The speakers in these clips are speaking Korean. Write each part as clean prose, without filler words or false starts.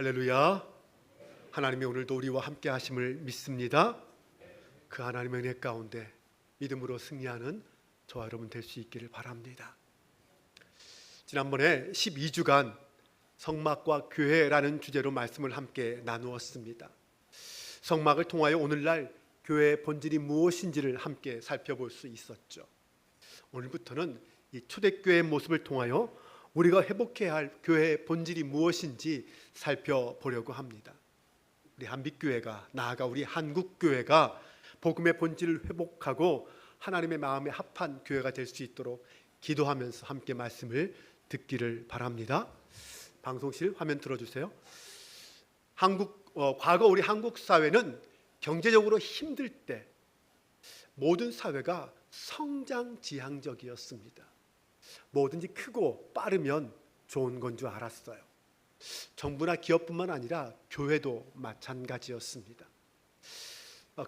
할렐루야. 하나님이 오늘도 우리와 함께 하심을 믿습니다. 그 하나님의 은혜 가운데 믿음으로 승리하는 저와 여러분 될 수 있기를 바랍니다. 지난번에 12주간 성막과 교회라는 주제로 말씀을 함께 나누었습니다. 성막을 통하여 오늘날 교회의 본질이 무엇인지를 함께 살펴볼 수 있었죠. 오늘부터는 이 초대교회의 모습을 통하여 우리가 회복해야 할 교회의 본질이 무엇인지 살펴보려고 합니다. 우리 한빛교회가, 나아가 우리 한국교회가 복음의 본질을 회복하고 하나님의 마음에 합한 교회가 될 수 있도록 기도하면서 함께 말씀을 듣기를 바랍니다. 방송실 화면 들어주세요. 과거 우리 한국 사회는 경제적으로 힘들 때 모든 사회가 성장지향적이었습니다. 뭐든지 크고 빠르면 좋은 건 줄 알았어요. 정부나 기업뿐만 아니라 교회도 마찬가지였습니다.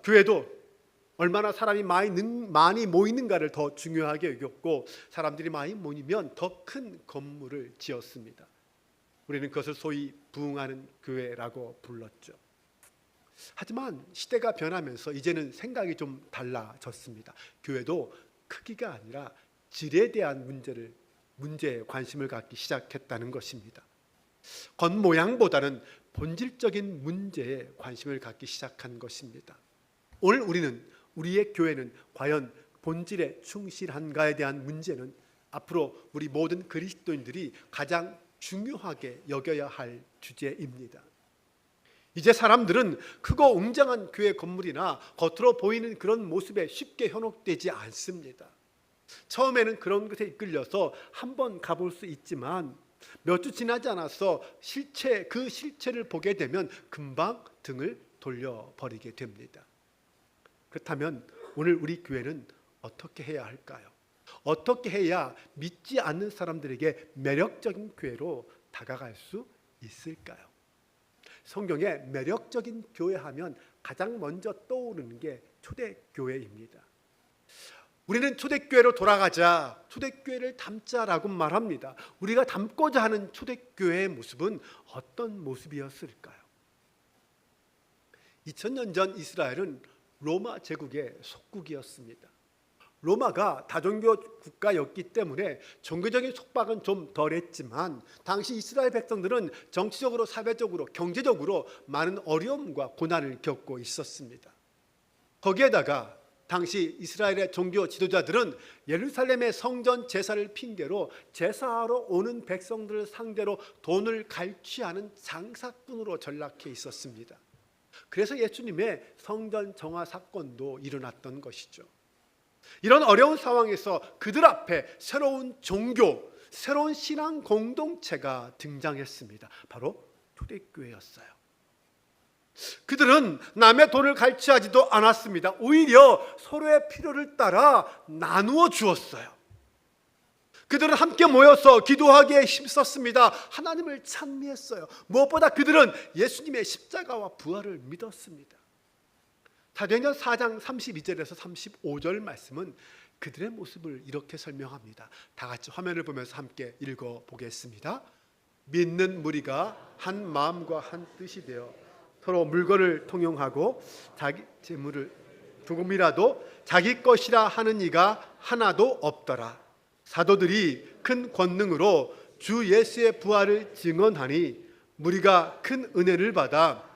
교회도 얼마나 사람이 많이 모이는가를 더 중요하게 여겼고, 사람들이 많이 모이면 더 큰 건물을 지었습니다. 우리는 그것을 소위 부흥하는 교회라고 불렀죠. 하지만 시대가 변하면서 이제는 생각이 좀 달라졌습니다. 교회도 크기가 아니라 질에 대한 문제에 관심을 갖기 시작했다는 것입니다. 겉모양보다는 본질적인 문제에 관심을 갖기 시작한 것입니다. 오늘 우리의 교회는 과연 본질에 충실한가에 대한 문제는 앞으로 우리 모든 그리스도인들이 가장 중요하게 여겨야 할 주제입니다. 이제 사람들은 크고 웅장한 교회 건물이나 겉으로 보이는 그런 모습에 쉽게 현혹되지 않습니다. 처음에는 그런 것에 이끌려서 한번 가볼 수 있지만 몇 주 지나지 않아서 그 실체를 보게 되면 금방 등을 돌려버리게 됩니다. 그렇다면 오늘 우리 교회는 어떻게 해야 할까요? 어떻게 해야 믿지 않는 사람들에게 매력적인 교회로 다가갈 수 있을까요? 성경에 매력적인 교회하면 가장 먼저 떠오르는 게 초대교회입니다. 우리는 초대교회로 돌아가자, 초대교회를 담자라고 말합니다. 우리가 담고자 하는 초대교회의 모습은 어떤 모습이었을까요? 2000년 전 이스라엘은 로마 제국의 속국이었습니다. 로마가 다종교 국가였기 때문에 종교적인 속박은 좀 덜했지만 당시 이스라엘 백성들은 정치적으로, 사회적으로, 경제적으로 많은 어려움과 고난을 겪고 있었습니다. 거기에다가 당시 이스라엘의 종교 지도자들은 예루살렘의 성전 제사를 핑계로 제사하러 오는 백성들을 상대로 돈을 갈취하는 장사꾼으로 전락해 있었습니다. 그래서 예수님의 성전 정화 사건도 일어났던 것이죠. 이런 어려운 상황에서 그들 앞에 새로운 종교, 새로운 신앙 공동체가 등장했습니다. 바로 초대교회였어요. 그들은 남의 돈을 갈취하지도 않았습니다. 오히려 서로의 필요를 따라 나누어 주었어요. 그들은 함께 모여서 기도하기에 힘썼습니다. 하나님을 찬미했어요. 무엇보다 그들은 예수님의 십자가와 부활을 믿었습니다. 사도행전 4장 32절에서 35절 말씀은 그들의 모습을 이렇게 설명합니다. 다 같이 화면을 보면서 함께 읽어보겠습니다. 믿는 무리가 한 마음과 한 뜻이 되어 서로 물건을 통용하고 자기 재물을 조금이라도 자기 것이라 하는 이가 하나도 없더라. 사도들이 큰 권능으로 주 예수의 부활을 증언하니 무리가 큰 은혜를 받아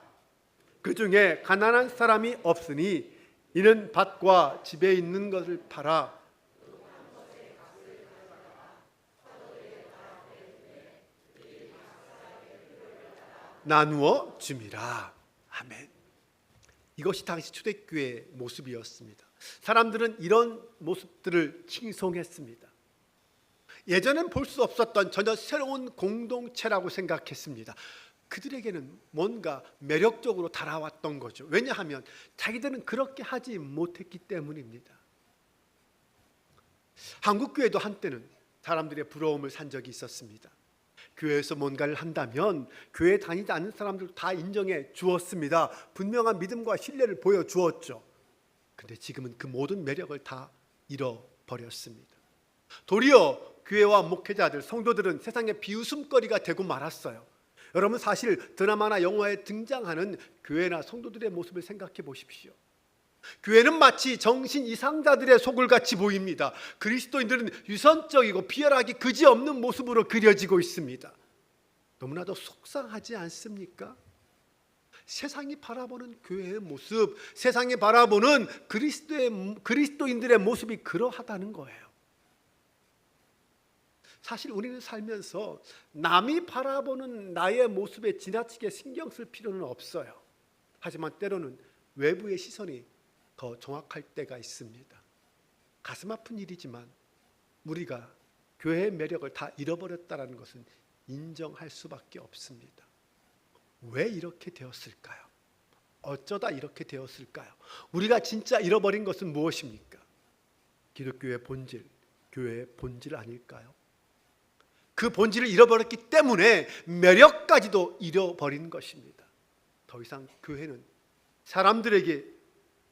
그 중에 가난한 사람이 없으니 이는 밭과 집에 있는 것을 팔아 나누어 줌이라. 아멘. 이것이 당시 초대교회의 모습이었습니다. 사람들은 이런 모습들을 칭송했습니다. 예전엔 볼 수 없었던 전혀 새로운 공동체라고 생각했습니다. 그들에게는 뭔가 매력적으로 다가왔던 거죠. 왜냐하면 자기들은 그렇게 하지 못했기 때문입니다. 한국교회도 한때는 사람들의 부러움을 산 적이 있었습니다. 교회에서 뭔가를 한다면 교회에 다니지 않는 사람들도 다 인정해 주었습니다. 분명한 믿음과 신뢰를 보여주었죠. 그런데 지금은 그 모든 매력을 다 잃어버렸습니다. 도리어 교회와 목회자들, 성도들은 세상의 비웃음거리가 되고 말았어요. 여러분 사실 드라마나 영화에 등장하는 교회나 성도들의 모습을 생각해 보십시오. 교회는 마치 정신 이상자들의 속을 같이 보입니다. 그리스도인들은 유선적이고 비열하기 그지없는 모습으로 그려지고 있습니다. 너무나도 속상하지 않습니까? 세상이 바라보는 교회의 모습, 세상이 바라보는 그리스도인들의 모습이 그러하다는 거예요. 사실 우리는 살면서 남이 바라보는 나의 모습에 지나치게 신경 쓸 필요는 없어요. 하지만 때로는 외부의 시선이 더 정확할 때가 있습니다. 가슴 아픈 일이지만 우리가 교회의 매력을 다 잃어버렸다는 것은 인정할 수밖에 없습니다. 왜 이렇게 되었을까요? 어쩌다 이렇게 되었을까요? 우리가 진짜 잃어버린 것은 무엇입니까? 기독교의 본질, 교회의 본질 아닐까요? 그 본질을 잃어버렸기 때문에 매력까지도 잃어버린 것입니다. 더 이상 교회는 사람들에게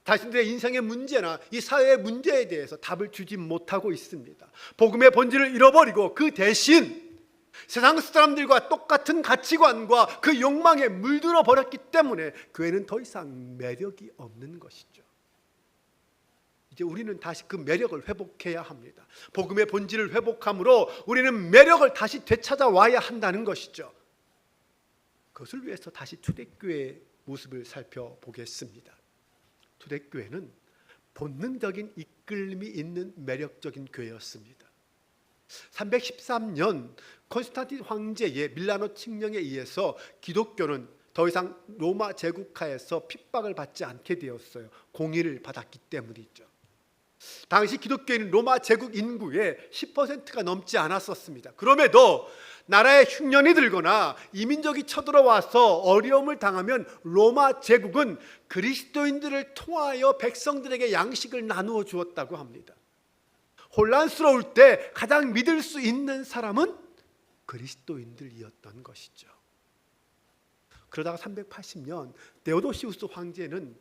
자신들의 인생의 문제나 이 사회의 문제에 대해서 답을 주지 못하고 있습니다. 복음의 본질을 잃어버리고 그 대신 세상 사람들과 똑같은 가치관과 그 욕망에 물들어 버렸기 때문에 교회는 더 이상 매력이 없는 것이죠. 이제 우리는 다시 그 매력을 회복해야 합니다. 복음의 본질을 회복함으로 우리는 매력을 다시 되찾아와야 한다는 것이죠. 그것을 위해서 다시 초대교회의 모습을 살펴보겠습니다. 초대교회는 본능적인 이끌림이 있는 매력적인 교회였습니다. 313년 콘스탄틴 황제의 밀라노 칙령에 의해서 기독교는 더 이상 로마 제국하에서 핍박을 받지 않게 되었어요. 공의를 받았기 때문이죠. 당시 기독교인은 로마 제국 인구의 10%가 넘지 않았었습니다. 그럼에도 나라에 흉년이 들거나 이민족이 쳐들어와서 어려움을 당하면 로마 제국은 그리스도인들을 통하여 백성들에게 양식을 나누어 주었다고 합니다. 혼란스러울 때 가장 믿을 수 있는 사람은 그리스도인들이었던 것이죠. 그러다가 380년 데오도시우스 황제는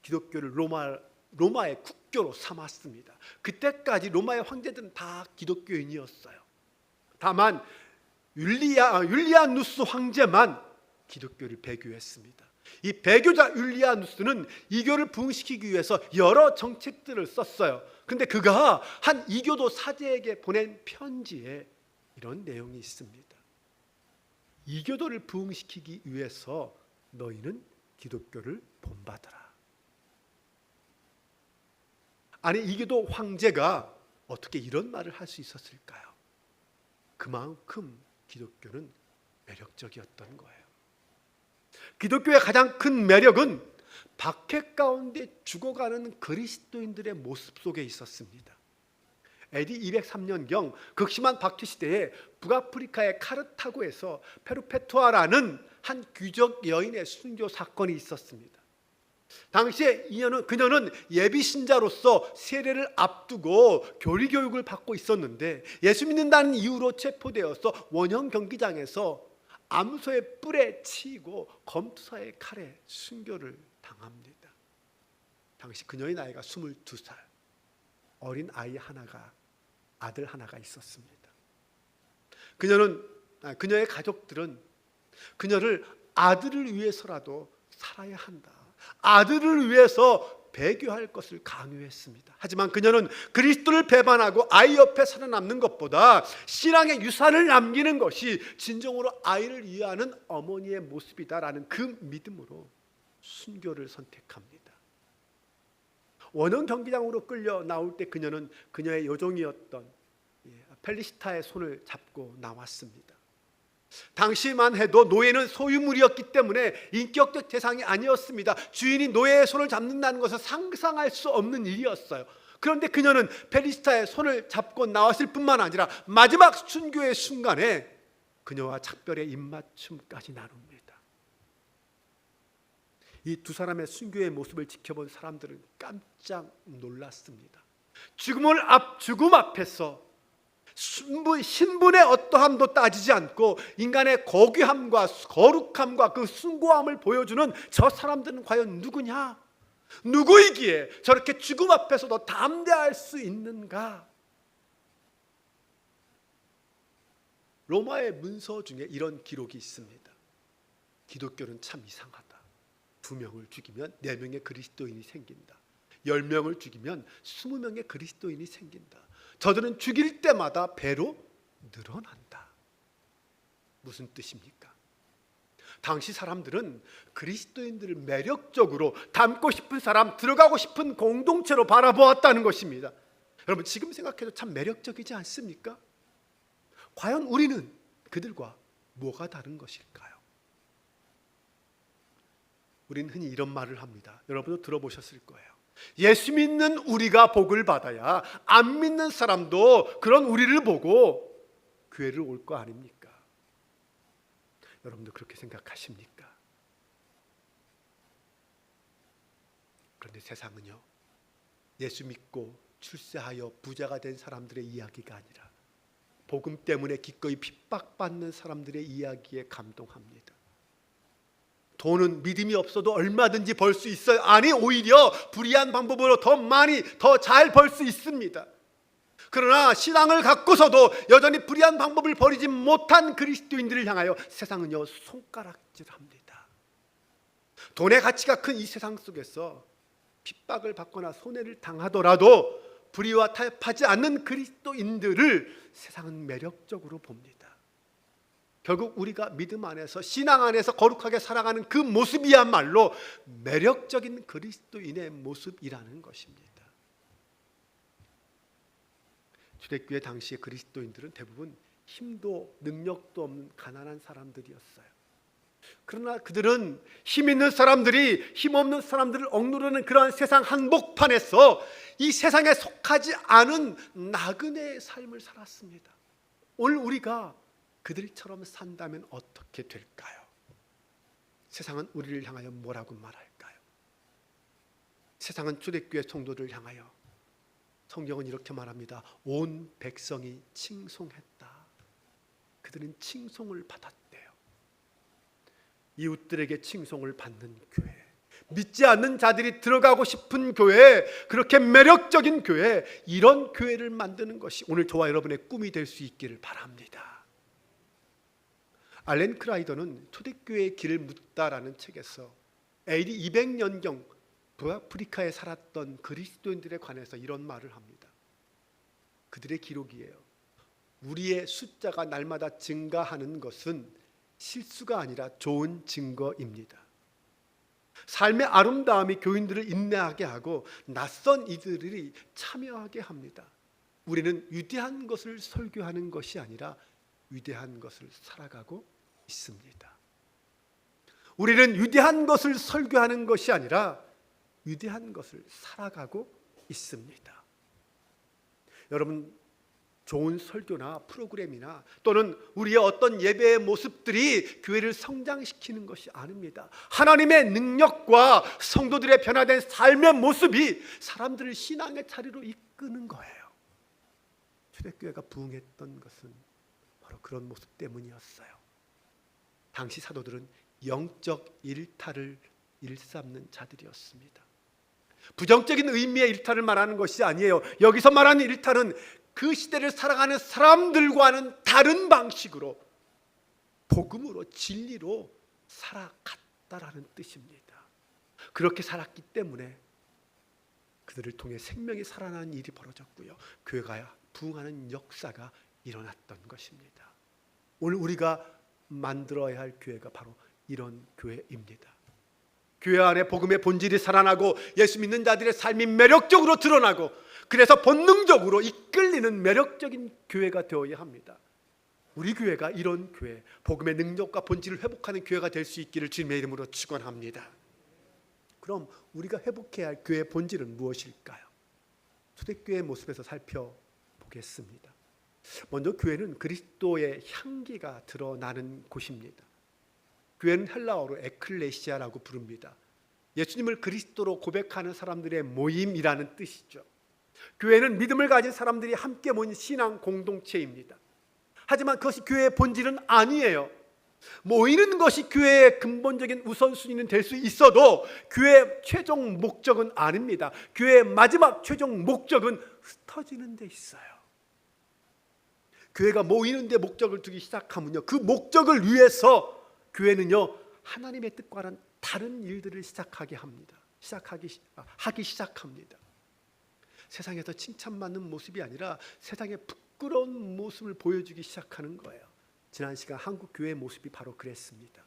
기독교를 로마의 국교로 삼았습니다. 그때까지 로마의 황제들은 다 기독교인이었어요. 다만 율리아누스 황제만 기독교를 배교했습니다. 이 배교자 율리아누스는 이교를 부흥시키기 위해서 여러 정책들을 썼어요. 근데 그가 한 이교도 사제에게 보낸 편지에 이런 내용이 있습니다. 이교도를 부흥시키기 위해서 너희는 기독교를 본받아라. 아니 이교도 황제가 어떻게 이런 말을 할 수 있었을까요? 그만큼 기독교는 매력적이었던 거예요. 기독교의 가장 큰 매력은 박해 가운데 죽어가는 그리스도인들의 모습 속에 있었습니다. AD 203년경 극심한 박해 시대에 북아프리카의 카르타고에서 페르페투아라는 한 귀족 여인의 순교 사건이 있었습니다. 당시에 그녀는 예비 신자로서 세례를 앞두고 교리 교육을 받고 있었는데 예수 믿는다는 이유로 체포되어서 원형 경기장에서 암소의 뿔에 치이고 검투사의 칼에 순교를 당합니다. 당시 그녀의 나이가 22살, 어린 아들 하나가 있었습니다. 그녀의 가족들은 그녀를 아들을 위해서라도 살아야 한다, 아들을 위해서 배교할 것을 강요했습니다. 하지만 그녀는 그리스도를 배반하고 아이 옆에 살아남는 것보다 신앙의 유산을 남기는 것이 진정으로 아이를 위하는 어머니의 모습이다라는 그 믿음으로 순교를 선택합니다. 원형 경기장으로 끌려 나올 때 그녀는 그녀의 요종이었던 펠리시타의 손을 잡고 나왔습니다. 당시만 해도 노예는 소유물이었기 때문에 인격적 대상이 아니었습니다. 주인이 노예의 손을 잡는다는 것은 상상할 수 없는 일이었어요. 그런데 그녀는 펠리시타의 손을 잡고 나왔을 뿐만 아니라 마지막 순교의 순간에 그녀와 작별의 입맞춤까지 나눕니다. 이 두 사람의 순교의 모습을 지켜본 사람들은 깜짝 놀랐습니다. 죽음 앞에서 신분의 어떠함도 따지지 않고 인간의 고귀함과 거룩함과 그 숭고함을 보여주는 저 사람들은 과연 누구냐? 누구이기에 저렇게 죽음 앞에서도 담대할 수 있는가? 로마의 문서 중에 이런 기록이 있습니다. 기독교는 참 이상하다. 2명을 죽이면 4명의 그리스도인이 생긴다. 10명을 죽이면 20명의 그리스도인이 생긴다. 저들은 죽일 때마다 배로 늘어난다. 무슨 뜻입니까? 당시 사람들은 그리스도인들을 매력적으로 닮고 싶은 사람, 들어가고 싶은 공동체로 바라보았다는 것입니다. 여러분, 지금 생각해도 참 매력적이지 않습니까? 과연 우리는 그들과 뭐가 다른 것일까요? 우리는 흔히 이런 말을 합니다. 여러분도 들어보셨을 거예요. 예수 믿는 우리가 복을 받아야 안 믿는 사람도 그런 우리를 보고 교회를 올 거 아닙니까? 여러분도 그렇게 생각하십니까? 그런데 세상은요, 예수 믿고 출세하여 부자가 된 사람들의 이야기가 아니라 복음 때문에 기꺼이 핍박받는 사람들의 이야기에 감동합니다. 돈은 믿음이 없어도 얼마든지 벌 수 있어요. 아니, 오히려 불의한 방법으로 더 많이, 더 잘 벌 수 있습니다. 그러나 신앙을 갖고서도 여전히 불의한 방법을 버리지 못한 그리스도인들을 향하여 세상은요, 손가락질합니다. 돈의 가치가 큰 이 세상 속에서 핍박을 받거나 손해를 당하더라도 불의와 타협하지 않는 그리스도인들을 세상은 매력적으로 봅니다. 결국 우리가 믿음 안에서, 신앙 안에서 거룩하게 살아가는 그 모습이야말로 매력적인 그리스도인의 모습이라는 것입니다. 초대교회 당시의 그리스도인들은 대부분 힘도 능력도 없는 가난한 사람들이었어요. 그러나 그들은 힘 있는 사람들이 힘없는 사람들을 억누르는 그러한 세상 한복판에서 이 세상에 속하지 않은 나그네의 삶을 살았습니다. 오늘 우리가 그들처럼 산다면 어떻게 될까요? 세상은 우리를 향하여 뭐라고 말할까요? 세상은 초대교회 성도를 향하여, 성경은 이렇게 말합니다. 온 백성이 칭송했다. 그들은 칭송을 받았대요. 이웃들에게 칭송을 받는 교회, 믿지 않는 자들이 들어가고 싶은 교회, 그렇게 매력적인 교회, 이런 교회를 만드는 것이 오늘 저와 여러분의 꿈이 될 수 있기를 바랍니다. 알렌 크라이더는 초대교회의 길을 묻다라는 책에서 AD 200년경 북아프리카에 살았던 그리스도인들에 관해서 이런 말을 합니다. 그들의 기록이에요. 우리의 숫자가 날마다 증가하는 것은 실수가 아니라 좋은 증거입니다. 삶의 아름다움이 교인들을 인내하게 하고 낯선 이들이 참여하게 합니다. 우리는 위대한 것을 설교하는 것이 아니라 위대한 것을 살아가고 있습니다. 우리는 위대한 것을 설교하는 것이 아니라 위대한 것을 살아가고 있습니다. 여러분, 좋은 설교나 프로그램이나 또는 우리의 어떤 예배의 모습들이 교회를 성장시키는 것이 아닙니다. 하나님의 능력과 성도들의 변화된 삶의 모습이 사람들을 신앙의 자리로 이끄는 거예요. 초대교회가 부흥했던 것은 바로 그런 모습 때문이었어요. 당시 사도들은 영적 일탈을 일삼는 자들이었습니다. 부정적인 의미의 일탈을 말하는 것이 아니에요. 여기서 말하는 일탈은 그 시대를 살아가는 사람들과는 다른 방식으로 복음으로, 진리로 살아갔다라는 뜻입니다. 그렇게 살았기 때문에 그들을 통해 생명이 살아나는 일이 벌어졌고요, 교회가 부흥하는 역사가 일어났던 것입니다. 오늘 우리가 만들어야 할 교회가 바로 이런 교회입니다. 교회 안에 복음의 본질이 살아나고 예수 믿는 자들의 삶이 매력적으로 드러나고, 그래서 본능적으로 이끌리는 매력적인 교회가 되어야 합니다. 우리 교회가 이런 교회, 복음의 능력과 본질을 회복하는 교회가 될 수 있기를 주님의 이름으로 축원합니다. 그럼 우리가 회복해야 할 교회의 본질은 무엇일까요? 초대교회의 모습에서 살펴보겠습니다. 먼저 교회는 그리스도의 향기가 드러나는 곳입니다. 교회는 헬라어로 에클레시아라고 부릅니다. 예수님을 그리스도로 고백하는 사람들의 모임이라는 뜻이죠. 교회는 믿음을 가진 사람들이 함께 모인 신앙 공동체입니다. 하지만 그것이 교회의 본질은 아니에요. 모이는 것이 교회의 근본적인 우선순위는 될 수 있어도 교회의 최종 목적은 아닙니다. 교회의 마지막 최종 목적은 흩어지는 데 있어요. 교회가 모이는 데 목적을 두기 시작하면요, 그 목적을 위해서 교회는요 하나님의 뜻과는 다른 일들을 하기 시작합니다. 세상에서 칭찬받는 모습이 아니라 세상에 부끄러운 모습을 보여주기 시작하는 거예요. 지난 시간 한국 교회의 모습이 바로 그랬습니다.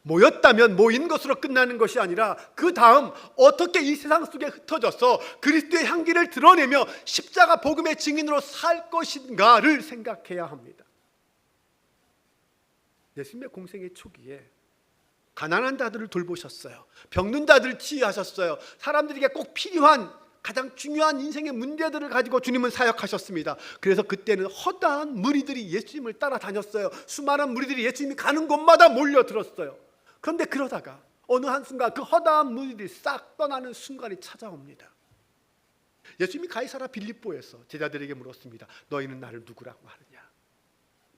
모였다면 모인 것으로 끝나는 것이 아니라 그 다음 어떻게 이 세상 속에 흩어져서 그리스도의 향기를 드러내며 십자가 복음의 증인으로 살 것인가를 생각해야 합니다. 예수님의 공생의 초기에 가난한 자들을 돌보셨어요. 병든 자들을 치유하셨어요. 사람들에게 꼭 필요한 가장 중요한 인생의 문제들을 가지고 주님은 사역하셨습니다. 그래서 그때는 허다한 무리들이 예수님을 따라다녔어요. 수많은 무리들이 예수님이 가는 곳마다 몰려들었어요. 그런데 그러다가 어느 한순간 그 허다한 무리들이 싹 떠나는 순간이 찾아옵니다. 예수님이 가이사랴 빌립보에서 제자들에게 물었습니다. 너희는 나를 누구라고 하느냐?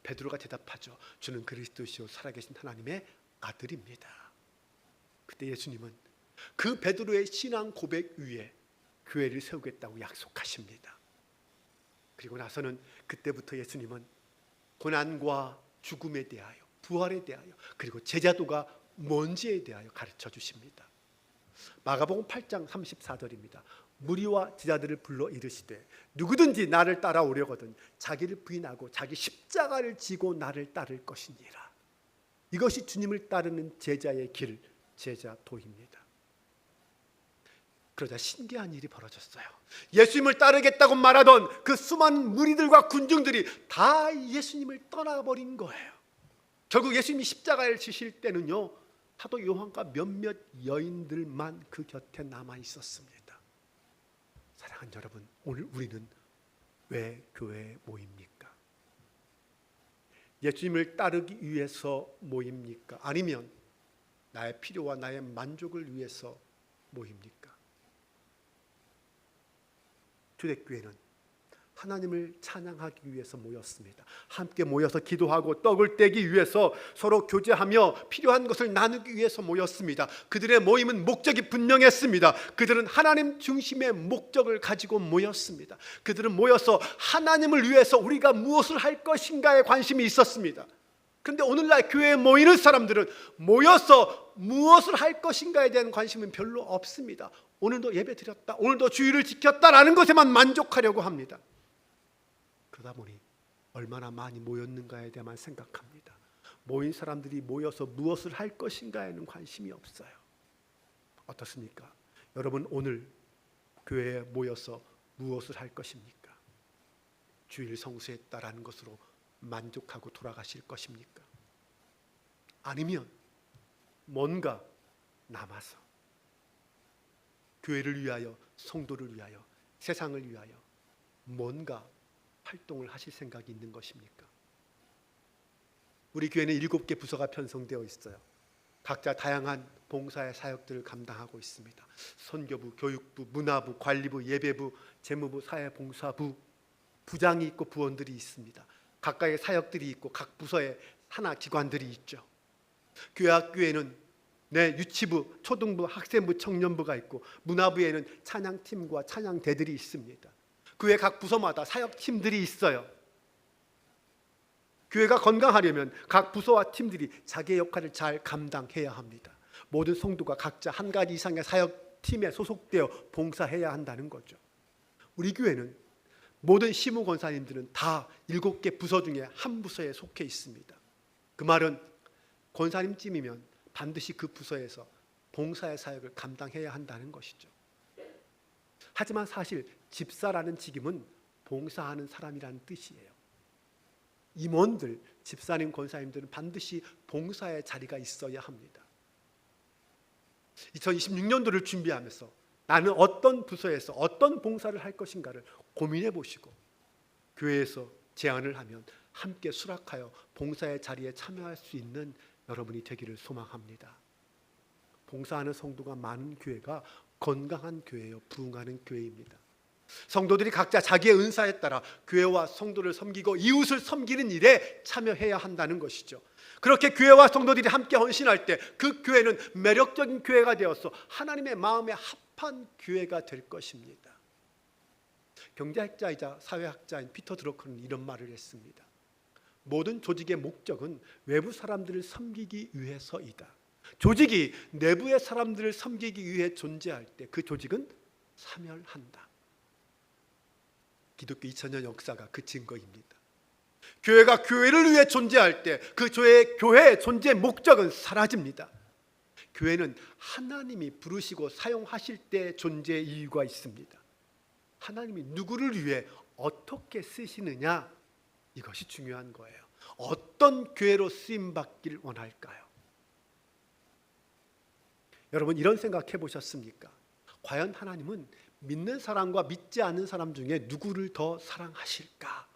베드로가 대답하죠. 주는 그리스도시요 살아계신 하나님의 아들입니다. 그때 예수님은 그 베드로의 신앙 고백 위에 교회를 세우겠다고 약속하십니다. 그리고 나서는 그때부터 예수님은 고난과 죽음에 대하여, 부활에 대하여, 그리고 제자도가 뭔지에 대하여 가르쳐 주십니다. 마가복음 8장 34절입니다. 무리와 제자들을 불러 이르시되 누구든지 나를 따라오려거든 자기를 부인하고 자기 십자가를 지고 나를 따를 것이니라. 이것이 주님을 따르는 제자의 길, 제자도입니다. 그러자 신기한 일이 벌어졌어요. 예수님을 따르겠다고 말하던 그 수많은 무리들과 군중들이 다 예수님을 떠나버린 거예요. 결국 예수님이 십자가를 지실 때는요, 사도 요한과 몇몇 여인들만 그 곁에 남아 있었습니다. 사랑하는 여러분, 오늘 우리는 왜 교회에 모입니까? 예수님을 따르기 위해서 모입니까? 아니면 나의 필요와 나의 만족을 위해서 모입니까? 초대교회는 하나님을 찬양하기 위해서 모였습니다. 함께 모여서 기도하고 떡을 떼기 위해서 서로 교제하며 필요한 것을 나누기 위해서 모였습니다. 그들의 모임은 목적이 분명했습니다. 그들은 하나님 중심의 목적을 가지고 모였습니다. 그들은 모여서 하나님을 위해서 우리가 무엇을 할 것인가에 관심이 있었습니다. 그런데 오늘날 교회에 모이는 사람들은 모여서 무엇을 할 것인가에 대한 관심은 별로 없습니다. 오늘도 예배 드렸다, 오늘도 주일을 지켰다라는 것에만 만족하려고 합니다. 그러다 보니 얼마나 많이 모였는가에 대해만 생각합니다. 모인 사람들이 모여서 무엇을 할 것인가에는 관심이 없어요. 어떻습니까? 여러분, 오늘 교회에 모여서 무엇을 할 것입니까? 주일 성수했다라는 것으로 만족하고 돌아가실 것입니까? 아니면 뭔가 남아서 교회를 위하여, 성도를 위하여, 세상을 위하여 뭔가 활동을 하실 생각이 있는 것입니까? 우리 교회는 7개 부서가 편성되어 있어요. 각자 다양한 봉사의 사역들을 감당하고 있습니다. 선교부, 교육부, 문화부, 관리부, 예배부, 재무부, 사회봉사부, 부장이 있고 부원들이 있습니다. 각각의 사역들이 있고 각 부서에 하나 기관들이 있죠. 교회학교에는 유치부, 초등부, 학생부, 청년부가 있고 문화부에는 찬양팀과 찬양대들이 있습니다. 교회 각 부서마다 사역팀들이 있어요. 교회가 건강하려면 각 부서와 팀들이 자기의 역할을 잘 감당해야 합니다. 모든 성도가 각자 한 가지 이상의 사역팀에 소속되어 봉사해야 한다는 거죠. 우리 교회는 모든 시무 권사님들은 다 7개 부서 중에 한 부서에 속해 있습니다. 그 말은 권사님쯤이면 반드시 그 부서에서 봉사의 사역을 감당해야 한다는 것이죠. 하지만 사실 집사라는 직임은 봉사하는 사람이라는 뜻이에요. 임원들, 집사님, 권사님들은 반드시 봉사의 자리가 있어야 합니다. 2026년도를 준비하면서 나는 어떤 부서에서 어떤 봉사를 할 것인가를 고민해 보시고 교회에서 제안을 하면 함께 수락하여 봉사의 자리에 참여할 수 있는 여러분이 되기를 소망합니다. 봉사하는 성도가 많은 교회가 건강한 교회요, 부흥하는 교회입니다. 성도들이 각자 자기의 은사에 따라 교회와 성도를 섬기고 이웃을 섬기는 일에 참여해야 한다는 것이죠. 그렇게 교회와 성도들이 함께 헌신할 때 그 교회는 매력적인 교회가 되어서 하나님의 마음에 합한 교회가 될 것입니다. 경제학자이자 사회학자인 피터 드러커는 이런 말을 했습니다. 모든 조직의 목적은 외부 사람들을 섬기기 위해서이다. 조직이 내부의 사람들을 섬기기 위해 존재할 때 그 조직은 사멸한다. 기독교 2000년 역사가 그 증거입니다. 교회가 교회를 위해 존재할 때 그 교회의 존재 목적은 사라집니다. 교회는 하나님이 부르시고 사용하실 때 존재의 이유가 있습니다. 하나님이 누구를 위해 어떻게 쓰시느냐, 이것이 중요한 거예요. 어떤 교회로 쓰임받기를 원할까요? 여러분, 이런 생각 해보셨습니까? 과연 하나님은 믿는 사람과 믿지 않는 사람 중에 누구를 더 사랑하실까?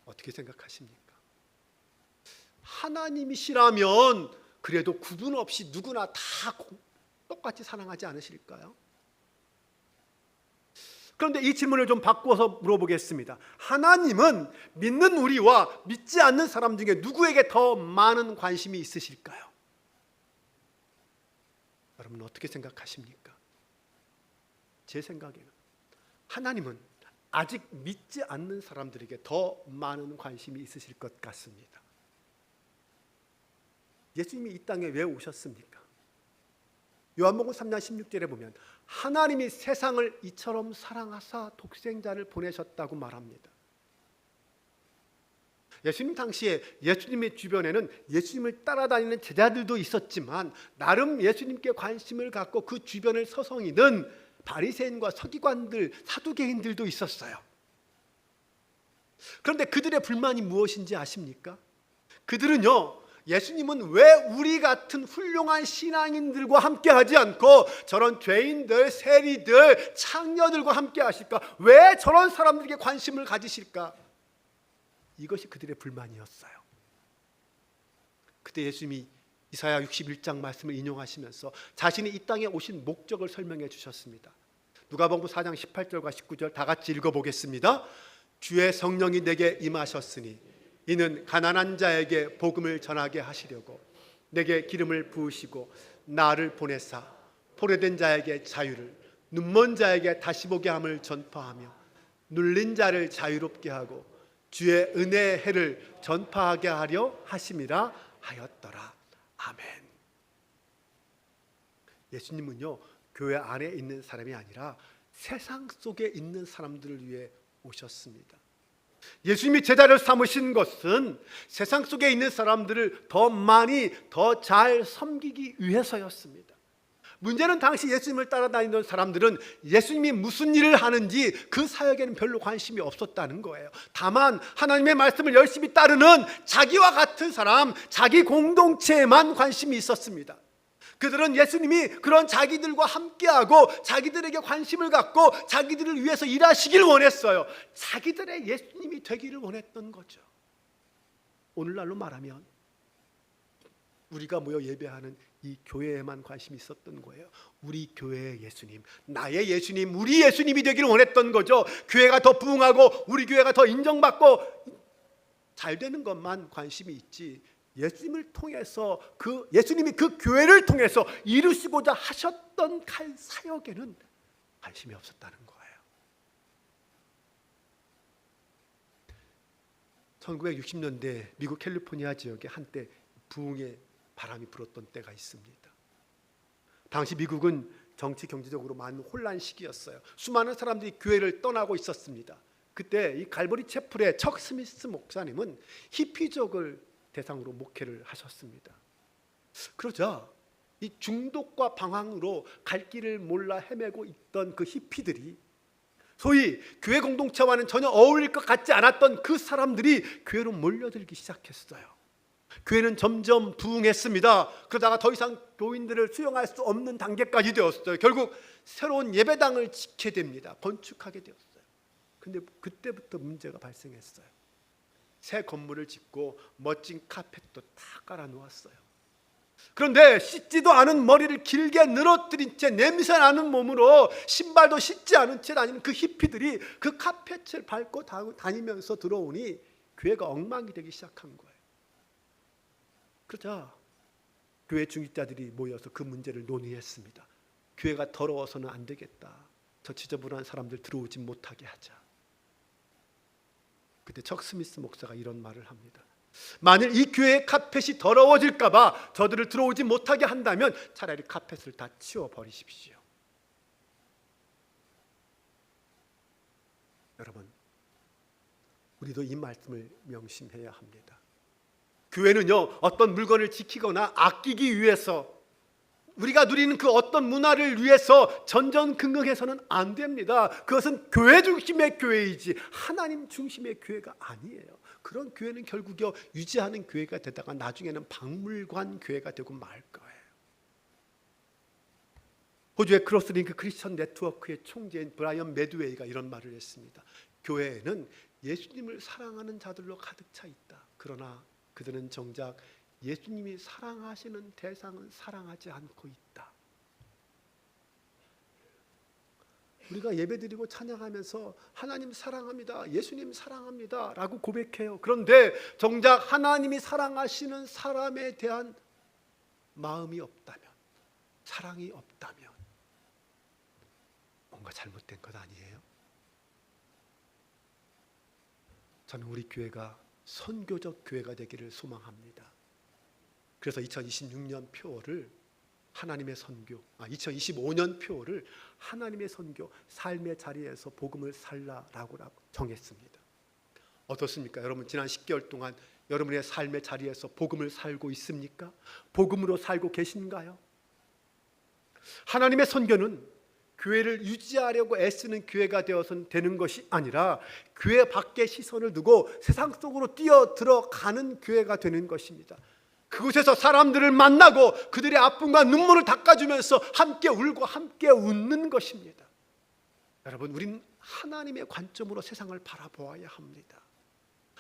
어떻게 생각하십니까? 하나님이시라면 그래도 구분 없이 누구나 다 똑같이 사랑하지 않으실까요? 그런데 이 질문을 좀 바꿔서 물어보겠습니다. 하나님은 믿는 우리와 믿지 않는 사람 중에 누구에게 더 많은 관심이 있으실까요? 여러분, 어떻게 생각하십니까? 제 생각에는 하나님은 아직 믿지 않는 사람들에게 더 많은 관심이 있으실 것 같습니다. 예수님이 이 땅에 왜 오셨습니까? 요한복음 3장 16절에 보면 하나님이 세상을 이처럼 사랑하사 독생자를 보내셨다고 말합니다. 예수님 당시에 예수님의 주변에는 예수님을 따라다니는 제자들도 있었지만 나름 예수님께 관심을 갖고 그 주변을 서성이는 바리새인과 서기관들, 사두개인들도 있었어요. 그런데 그들의 불만이 무엇인지 아십니까? 그들은요, 예수님은 왜 우리 같은 훌륭한 신앙인들과 함께 하지 않고 저런 죄인들, 세리들, 창녀들과 함께 하실까? 왜 저런 사람들에게 관심을 가지실까? 이것이 그들의 불만이었어요. 그때 예수님이 이사야 61장 말씀을 인용하시면서 자신이 이 땅에 오신 목적을 설명해 주셨습니다. 누가복음 4장 18절과 19절 다 같이 읽어보겠습니다. 주의 성령이 내게 임하셨으니 이는 가난한 자에게 복음을 전하게 하시려고 내게 기름을 부으시고 나를 보내사 포로된 자에게 자유를, 눈먼 자에게 다시 보게 함을 전파하며 눌린 자를 자유롭게 하고 주의 은혜의 해를 전파하게 하려 하심이라 하였더라. 아멘. 예수님은요, 교회 안에 있는 사람이 아니라 세상 속에 있는 사람들을 위해 오셨습니다. 예수님이 제자를 삼으신 것은 세상 속에 있는 사람들을 더 많이, 더 잘 섬기기 위해서였습니다. 문제는 당시 예수님을 따라다니던 사람들은 예수님이 무슨 일을 하는지 그 사역에는 별로 관심이 없었다는 거예요. 다만 하나님의 말씀을 열심히 따르는 자기와 같은 사람, 자기 공동체에만 관심이 있었습니다. 그들은 예수님이 그런 자기들과 함께하고 자기들에게 관심을 갖고 자기들을 위해서 일하시길 원했어요. 자기들의 예수님이 되기를 원했던 거죠. 오늘날로 말하면 우리가 모여 예배하는 이 교회에만 관심이 있었던 거예요. 우리 교회의 예수님, 나의 예수님, 우리 예수님이 되기를 원했던 거죠. 교회가 더 부흥하고 우리 교회가 더 인정받고 잘 되는 것만 관심이 있지, 예수님을 통해서 예수님이 그 교회를 통해서 이루시고자 하셨던 사역에는 관심이 없었다는 거예요. 1960년대 미국 캘리포니아 지역에 한때 부흥의 바람이 불었던 때가 있습니다. 당시 미국은 정치 경제적으로 많은 혼란 시기였어요. 수많은 사람들이 교회를 떠나고 있었습니다. 그때 이 갈보리 채플의 척 스미스 목사님은 히피족을 대상으로 목회를 하셨습니다. 그러자 이 중독과 방황으로 갈 길을 몰라 헤매고 있던 그 히피들이, 소위 교회 공동체와는 전혀 어울릴 것 같지 않았던 그 사람들이 교회로 몰려들기 시작했어요. 교회는 점점 부흥했습니다. 그러다가 더 이상 교인들을 수용할 수 없는 단계까지 되었어요. 결국 새로운 예배당을 짓게 됩니다. 건축하게 되었어요. 근데 그때부터 문제가 발생했어요. 새 건물을 짓고 멋진 카펫도 다 깔아 놓았어요. 그런데 씻지도 않은 머리를 길게 늘어뜨린 채 냄새나는 몸으로 신발도 신지 않은 채 다니는 그 히피들이 그 카펫을 밟고 다니면서 들어오니 교회가 엉망이 되기 시작한 거예요. 그러자 교회 중직자들이 모여서 그 문제를 논의했습니다. 교회가 더러워서는 안 되겠다. 저 지저분한 사람들 들어오지 못하게 하자. 그때 척 스미스 목사가 이런 말을 합니다. 만일 이 교회의 카펫이 더러워질까 봐 저들을 들어오지 못하게 한다면 차라리 카펫을 다 치워버리십시오. 여러분, 우리도 이 말씀을 명심해야 합니다. 교회는요, 어떤 물건을 지키거나 아끼기 위해서, 우리가 누리는 그 어떤 문화를 위해서 전전긍긍해서는 안 됩니다. 그것은 교회 중심의 교회이지 하나님 중심의 교회가 아니에요. 그런 교회는 결국요, 유지하는 교회가 되다가 나중에는 박물관 교회가 되고 말 거예요. 호주의 크로스링크 크리스천 네트워크의 총재인 브라이언 매드웨이가 이런 말을 했습니다. 교회에는 예수님을 사랑하는 자들로 가득 차 있다. 그러나 그들은 정작 예수님이 사랑하시는 대상은 사랑하지 않고 있다. 우리가 예배드리고 찬양하면서 하나님 사랑합니다, 예수님 사랑합니다 라고 고백해요. 그런데 정작 하나님이 사랑하시는 사람에 대한 마음이 없다면, 사랑이 없다면 뭔가 잘못된 것 아니에요? 저는 우리 교회가 선교적 교회가 되기를 소망합니다. 그래서 2026년 표어를 하나님의 선교, 2025년 표어를 하나님의 선교, 삶의 자리에서 복음을 살라라고 정했습니다. 어떻습니까? 여러분, 지난 10개월 동안 여러분의 삶의 자리에서 복음을 살고 있습니까? 복음으로 살고 계신가요? 하나님의 선교는 교회를 유지하려고 애쓰는 교회가 되어서는 되는 것이 아니라 교회 밖에 시선을 두고 세상 속으로 뛰어들어가는 교회가 되는 것입니다. 그곳에서 사람들을 만나고 그들의 아픔과 눈물을 닦아주면서 함께 울고 함께 웃는 것입니다. 여러분, 우린 하나님의 관점으로 세상을 바라보아야 합니다.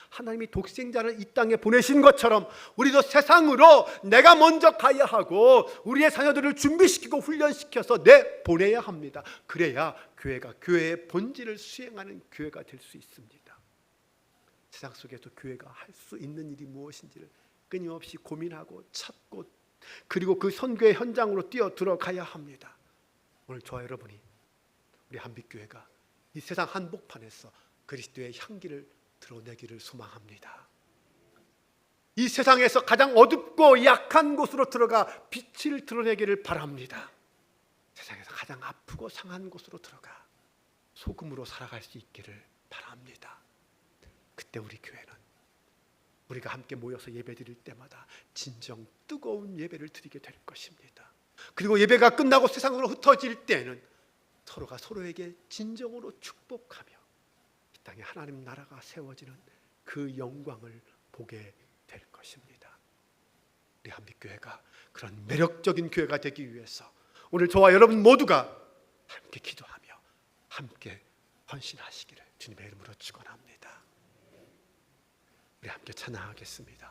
하나님이 독생자를 이 땅에 보내신 것처럼 우리도 세상으로 내가 먼저 가야 하고 우리의 자녀들을 준비시키고 훈련시켜서 보내야 합니다. 그래야 교회가 교회의 본질을 수행하는 교회가 될 수 있습니다. 세상 속에서 교회가 할 수 있는 일이 무엇인지를 끊임없이 고민하고 찾고, 그리고 그 선교의 현장으로 뛰어 들어가야 합니다. 오늘 저와 여러분이, 우리 한빛교회가 이 세상 한복판에서 그리스도의 향기를 드러내기를 소망합니다. 이 세상에서 가장 어둡고 약한 곳으로 들어가 빛을 드러내기를 바랍니다. 세상에서 가장 아프고 상한 곳으로 들어가 소금으로 살아갈 수 있기를 바랍니다. 그때 우리 교회는, 우리가 함께 모여서 예배드릴 때마다 진정 뜨거운 예배를 드리게 될 것입니다. 그리고 예배가 끝나고 세상으로 흩어질 때는 서로가 서로에게 진정으로 축복하며 이 땅에 하나님 나라가 세워지는 그 영광을 보게 될 것입니다. 우리 한빛교회가 그런 매력적인 교회가 되기 위해서 오늘 저와 여러분 모두가 함께 기도하며 함께 헌신하시기를 주님의 이름으로 축원합니다. 우리 함께 찬양하겠습니다.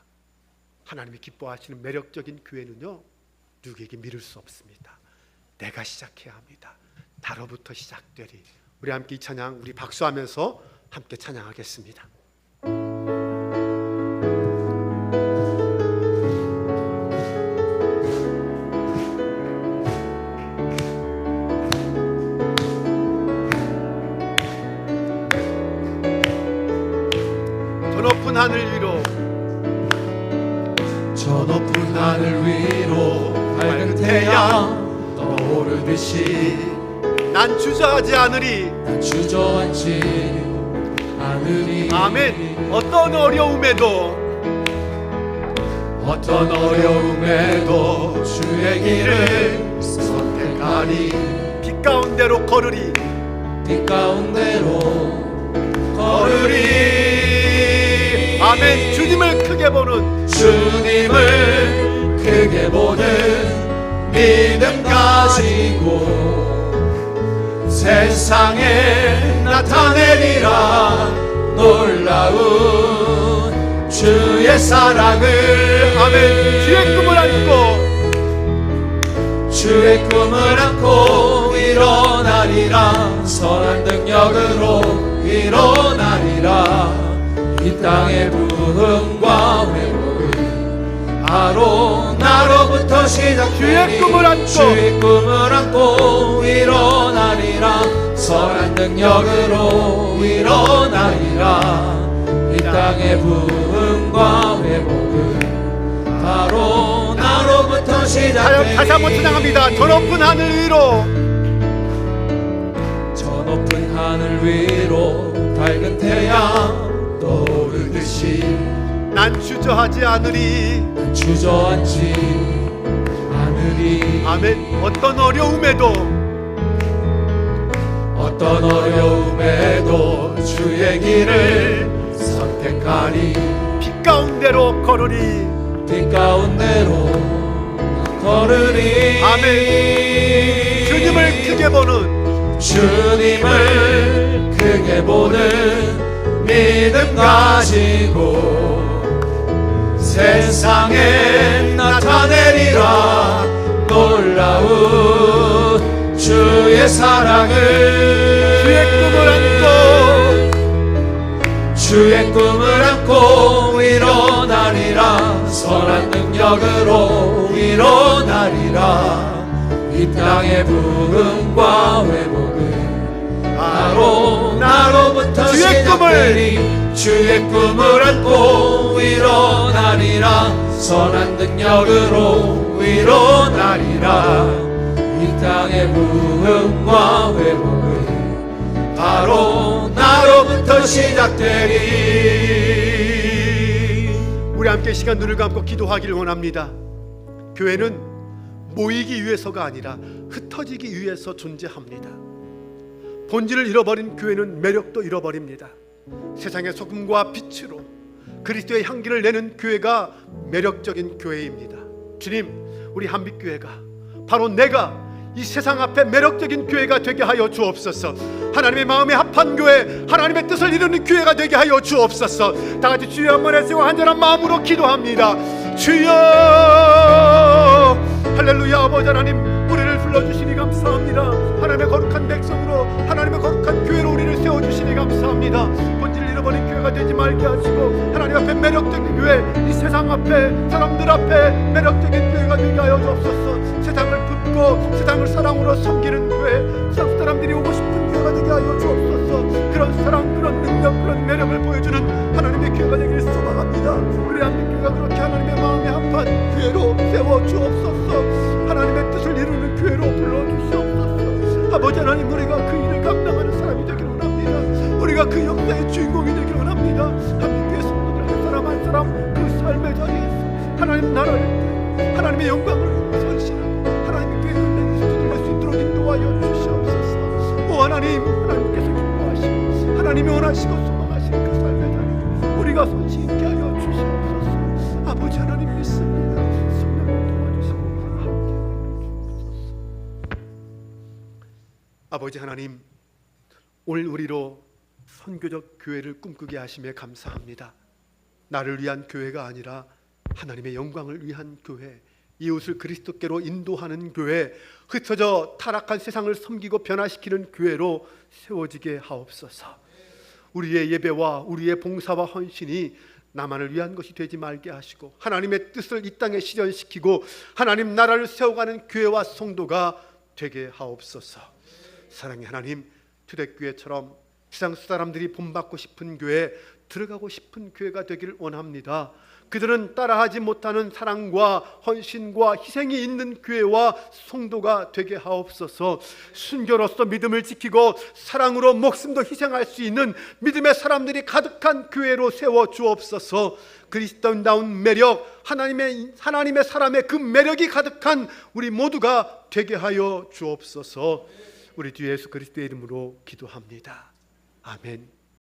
하나님이 기뻐하시는 매력적인 교회는요, 누구에게 미룰 수 없습니다. 내가 시작해야 합니다. 나로부터 시작되리. 우리 함께 이 찬양, 우리 박수하면서 함께 찬양하겠습니다. 저 높은 하늘 위로, 저 높은 하늘 위로 밝은 태양 떠오르듯이 난 주저하지 않으리. 난 주저앉지 않으리. 아멘. 어떤 어려움에도 주의 길을 선택하리. 빛 가운데로 걸으리. 빛 가운데로 걸으리. 아멘. 주님을 크게 보는, 주님을 크게 보는 믿음 가지고 세상에 나타내리라. 놀라운 주의 사랑을. 아멘. 주의 꿈을 안고 일어나리라. 선한 능력으로 일어나리라. 이 땅의 부흥과 회복은 바로 나로부터 시작되니 주의 꿈을 안고 일어나리라. 선한 능력으로 일어나리라. 이 땅의 부흥과 회복은 바로 나로부터 시작되리. 다시 한번 찬양합니다. 저 높은 하늘 위로, 저 높은 하늘 위로 밝은 태양 떠오르듯이 난 주저하지 않으리. 주저앉지 않으리. 아멘. 어떤 어려움에도 주의 길을 선택하리. 빛 가운데로 걸으리. 빛 가운데로 걸으리. 아멘. 주님을 크게 보는, 주님을 크게 보는 믿음 가지고 세상에 나타내리라. 놀라운 주의 사랑을, 주의 꿈을 안고 일어나리라. 선한 능력으로 일어나리라. 이 땅의 부흥과 회복은 바로 나로부터 시작되리. 주의 꿈을 안고 일어나리라. 선한 능력으로 일어나리라. 이 땅의 부흥과 회복은 바로 나로부터 시작되리. 우리 함께 시간 눈을 감고 기도하기를 원합니다. 교회는 모이기 위해서가 아니라 흩어지기 위해서 존재합니다. 본질을 잃어버린 교회는 매력도 잃어버립니다. 세상의 소금과 빛으로 그리스도의 향기를 내는 교회가 매력적인 교회입니다. 주님, 우리 한빛교회가 바로 내가 이 세상 앞에 매력적인 교회가 되게 하여 주옵소서. 하나님의 마음에 합한 교회, 하나님의 뜻을 이루는 교회가 되게 하여 주옵소서. 다 같이 주여 한번 해주고 간절한 마음으로 기도합니다. 주여, 할렐루야. 아버지 하나님, 우리를 불러주시니 감사합니다. 하나님의 거룩한 백성으로, 하나님의 거룩한 교회로 우리를 세워주시니 감사합니다. 본질을 잃어버린 교회가 되지 말게 하시고, 하나님 앞에 매력적인 교회, 이 세상 앞에, 사람들 앞에 매력적인 교회가 되게 하여 주옵소서. 세상을 품고 세상을 사랑으로 섬기는 교회, 세상 사람들이 오고 싶은 교회가 되게 하여 주옵소서. 그런 사랑, 그런 능력, 그런 매력을 보여주는 하나님의 교회가 되기를 소망합니다. 우리 한빛교회가 그렇게 하나님의 마음에 합한 교회로 세워 주옵소서. 하나님의 뜻을 이루는 교회로 불러주시옵소서. 아버지 하나님, 우리가 그 일을 감당하는 사람이 되기를 원합니다. 우리가 그 역사의 주인공이 되기를 원합니다. 한빛교회 성도들 한 사람 한 사람 그 삶의 자리에서 하나님 나라를, 하나님의 영광을 선실하고 하나님의 교회 끝내는 수들을 수 있도록 인도하여 주시옵소서. 오 하나님, 하나님께서 기뻐하시고 하나님이 원하시고 소망하시는 그 삶의 자리에 우리가 손씨 있게 하여 주시옵소서. 아버지 하나님 믿습니다. 성령님 도와주시고 함께 주옵소서. 아버지 하나님, 오늘 우리로 선교적 교회를 꿈꾸게 하심에 감사합니다. 나를 위한 교회가 아니라 하나님의 영광을 위한 교회, 이웃을 그리스도께로 인도하는 교회, 흩어져 타락한 세상을 섬기고 변화시키는 교회로 세워지게 하옵소서. 우리의 예배와 우리의 봉사와 헌신이 나만을 위한 것이 되지 말게 하시고, 하나님의 뜻을 이 땅에 실현시키고 하나님 나라를 세워가는 교회와 성도가 되게 하옵소서. 사랑의 하나님, 주택교회처럼 세상 사람들이 본받고 싶은 교회, 들어가고 싶은 교회가 되기를 원합니다. 그들은 따라하지 못하는 사랑과 헌신과 희생이 있는 교회와 성도가 되게 하옵소서. 순교로서 믿음을 지키고 사랑으로 목숨도 희생할 수 있는 믿음의 사람들이 가득한 교회로 세워 주옵소서. 그리스도인다운 매력, 하나님의 사람의 그 매력이 가득한 우리 모두가 되게 하여 주옵소서. 우리 주 예수 그리스도의 이름으로 기도합니다. 아멘.